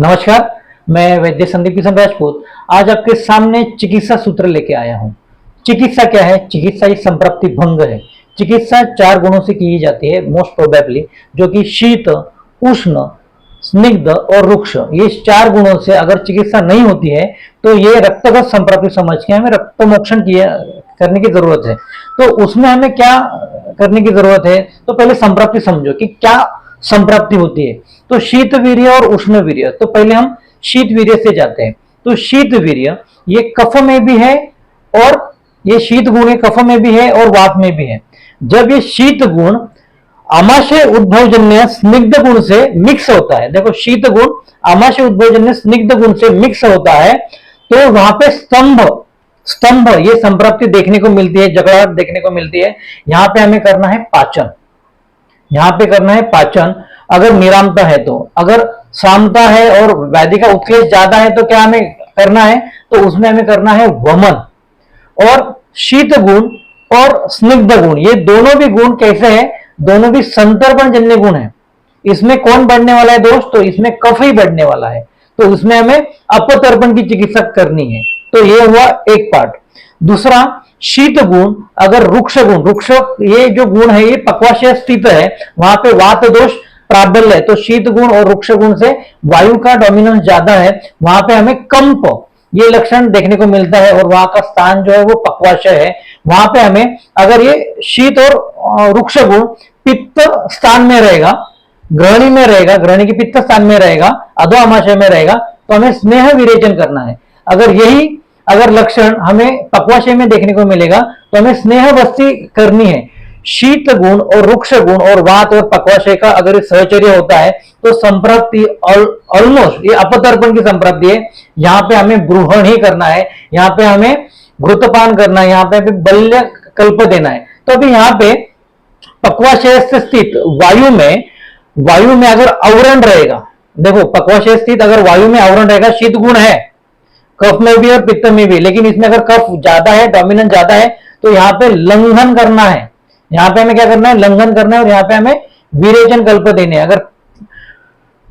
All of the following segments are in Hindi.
नमस्कार, मैं वैद्य संदीप किशन राजपूत आज आपके सामने चिकित्सा सूत्र लेके आया हूँ। चिकित्सा क्या है? चिकित्सा ये संप्राप्ति भंग है। चिकित्सा 4 गुणों से की जाती है मोस्ट प्रोबेबली, जो कि शीत, उष्ण, स्निग्ध और रुक्ष। ये 4 गुणों से अगर चिकित्सा नहीं होती है तो ये रक्तगत संप्राप्ति समझ के हमें रक्त मोक्षण करने की जरूरत है। तो उसमें हमें क्या करने की जरूरत है? तो पहले संप्राप्ति समझो कि क्या संप्राप्ति होती है। तो शीत वीर्य और उष्ण वीर्य। तो पहले हम शीत वीर्य से जाते हैं। तो शीत वीर्य ये कफ में भी है और ये शीत गुण ये कफ में भी है और वात में भी है। जब ये शीत गुण आमाशय उद्भवजन्य स्निग्ध गुण से मिक्स होता है, देखो शीत गुण आमाशय उद्भवजन्य स्निग्ध गुण से मिक्स होता है, तो वहां पे स्तंभ ये संप्राप्ति देखने को मिलती है, जगड़ाहट देखने को मिलती है। यहां पे हमें करना है पाचन, यहां पे करना है पाचन। अगर निरामता है तो, अगर सामता है और व्याधि का उत्क्लेश ज्यादा है तो क्या हमें करना है? तो उसमें हमें करना है वमन। और शीत गुण और स्निग्ध गुण ये दोनों भी गुण कैसे हैं? दोनों भी संतर्पण जन्य गुण है। इसमें कौन बढ़ने वाला है दोस्त? तो इसमें कफ ही बढ़ने वाला है, तो उसमें हमें अपतर्पण की चिकित्सा करनी है। तो ये हुआ एक पार्ट। दूसरा, शीत गुण अगर रुक्ष ये जो गुण है ये पक्वाशय स्थित है, वहां पे वात दोष प्राबल्य है। तो शीत गुण और रुक्ष गुण से वायु का डोमिनेंस ज्यादा है, वहां पे हमें कंप ये लक्षण देखने को मिलता है और वहां का स्थान जो है वो पक्वाशय है। वहां पे हमें अगर ये शीत और रुक्ष गुण पित्त स्थान में रहेगा, ग्रहणी में रहेगा, ग्रहणी की पित्त स्थान में रहेगा, अधो आमाशय में रहेगा, तो हमें स्नेह विरेचन करना है। अगर लक्षण हमें पक्वाशय में देखने को मिलेगा तो हमें स्नेह बस्ती करनी है। शीत गुण और रुक्ष गुण और वात और पक्वाशय का अगर सहचर्य होता है तो संप्राप्ति ऑलमोस्ट ये अपतर्पण की संप्राप्ति है। यहाँ पे हमें ब्रूहण ही करना है, यहाँ पे हमें घृतपान करना है, यहाँ पे हमें बल्य कल्प देना है। तो अभी यहाँ पे पक्वाशय से स्थित वायु में अगर आवरण रहेगा, देखो पक्वाशय स्थित अगर वायु में आवरण रहेगा, शीत गुण है कफ में भी और पित्त में भी, लेकिन इसमें अगर कफ ज्यादा है, डोमिनेंट ज्यादा है, तो यहाँ पे लंघन करना है। यहाँ पे हमें क्या करना है? लंघन करना है। और यहाँ पे हमें विरेचन कल्प देने हैं। अगर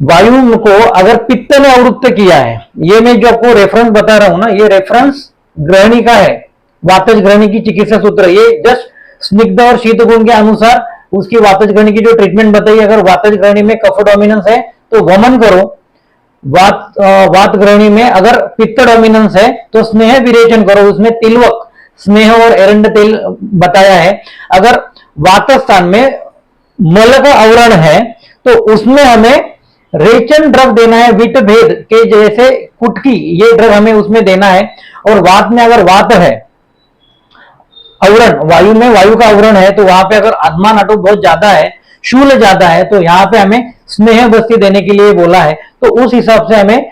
वायु को अगर पित्त ने अवरुद्ध किया है, ये मैं जो आपको रेफरेंस बता रहा हूं ना, ये रेफरेंस ग्रहणी का है, वातज ग्रहणी की चिकित्सा सूत्र। ये जस्ट स्निग्ध और शीत गुण के अनुसार उसकी वातज ग्रहणी की जो ट्रीटमेंट बताई। अगर वातज ग्रहणी में कफ डोमिनेंस है तो वमन करो, वात ग्रहणी में अगर पित्त डोमिनेंस है तो स्नेह विरेचन करो। उसमें तिलवक, स्नेह और एरंड तेल बताया है। अगर वात स्थान में मल का आवरण है तो उसमें हमें रेचन ड्रग देना है, विट भेद के जैसे कुटकी, ये ड्रग हमें उसमें देना है। और वात में अगर वात है, आवरण वायु में वायु का आवरण है, तो वहां पे अगर आत्मान अटो बहुत ज्यादा है, शूल ज्यादा है, तो यहाँ पे हमें स्नेह बस्ती देने के लिए बोला है। तो उस हिसाब से हमें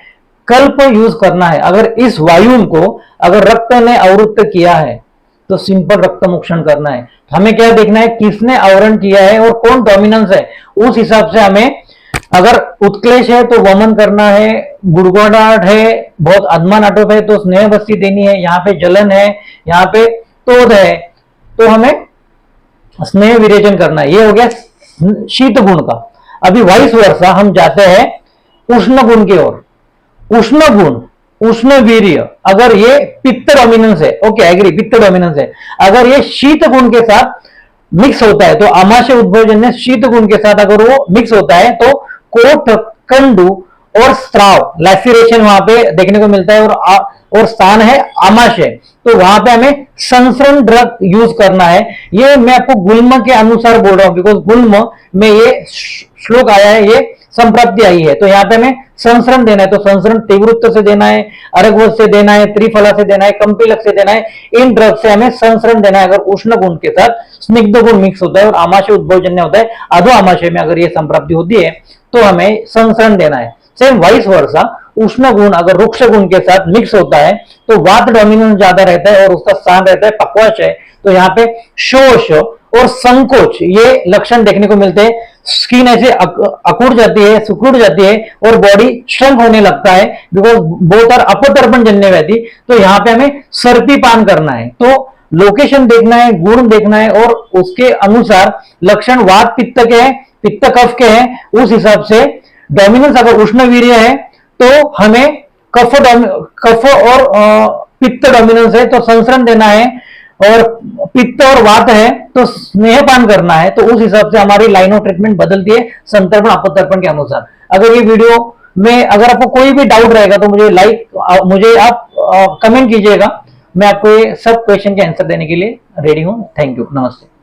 कल्प यूज करना है। अगर इस वायु को अगर रक्त ने अवरुद्ध किया है तो सिंपल रक्त मोक्षण करना है। हमें क्या देखना है? किसने आवरण किया है और कौन डोमिनेंस है, उस हिसाब से हमें, अगर उत्क्लेश है तो वमन करना है, गुड़गुड़ाहट है, बहुत अधमान अटोप है तो स्नेह बस्ती देनी है, यहाँ पे जलन है, यहाँ पे तोद है, तो हमें स्नेह विरेचन करना है। ये हो गया शीत गुण का। अभी वाइस वर्षा हम जाते हैं उष्ण गुण की ओर। उष्ण गुण, उष्ण वीर्य, अगर ये पित्त डोमिनेंस है, ओके एग्री, पित्त डोमिनेंस है, अगर ये शीत गुण के साथ मिक्स होता है, तो आमाशय उद्भवजन्य शीत गुण के साथ अगर वो मिक्स होता है तो कोट, कंडू और स्त्राव, लैसिरेशन वहां पे देखने को मिलता है। और स्थान है आमाशय, तो वहां पे हमें संसरण ड्रग यूज करना है। ये मैं आपको गुल्म के अनुसार बोल रहा हूं, बिकॉज गुल्म में ये श्लोक आया है, ये संप्राप्ति आई है, तो यहाँ पे हमें संसरण देना है। तो संसरण तीव्रत्व से देना है, अरगवत से देना है, त्रिफला से देना है, कंपिलक से देना है। इन ड्रग से हमें संसरण देना है। अगर उष्ण गुण के साथ स्निग्ध गुण मिक्स होता है और आमाशय उद्भवजन्य होता है, अधो आमाशय में अगर ये संप्राप्ति होती है तो हमें संसरण देना है। सेम वाइस वर्षा, उष्ण गुण अगर रुक्ष गुण के साथ मिक्स होता है तो वात डोमिनेंस ज्यादा रहता है और उसका स्थान रहता है पक्वाशय, तो यहाँ पे शोष और संकोच ये लक्षण देखने को मिलते हैं। स्किन ऐसे अकुड़ जाती है, सिकुड़ जाती है और बॉडी श्रंक होने लगता है, बिकॉज बोथ आर अपतर्पण जन्य व्याधि। तो यहाँ पे हमें सर्पी पान करना है। तो लोकेशन देखना है, गुण देखना है और उसके अनुसार लक्षण वात पित्त के हैं, पित्त कफ के हैं, उस हिसाब से डोमिनेंस अगर उष्ण वीर्य है तो हमें कफ और पित्त डोमिनेंस है तो संसरण देना है, और पित्त और वात है तो स्नेहपान करना है। तो उस हिसाब से हमारी लाइन ऑफ ट्रीटमेंट बदलती है संतर्पण अपतर्पण के अनुसार। अगर ये वीडियो में अगर आपको कोई भी डाउट रहेगा तो मुझे आप कमेंट कीजिएगा, मैं आपको ये सब क्वेश्चन के आंसर देने के लिए रेडी हूं। थैंक यू, नमस्ते।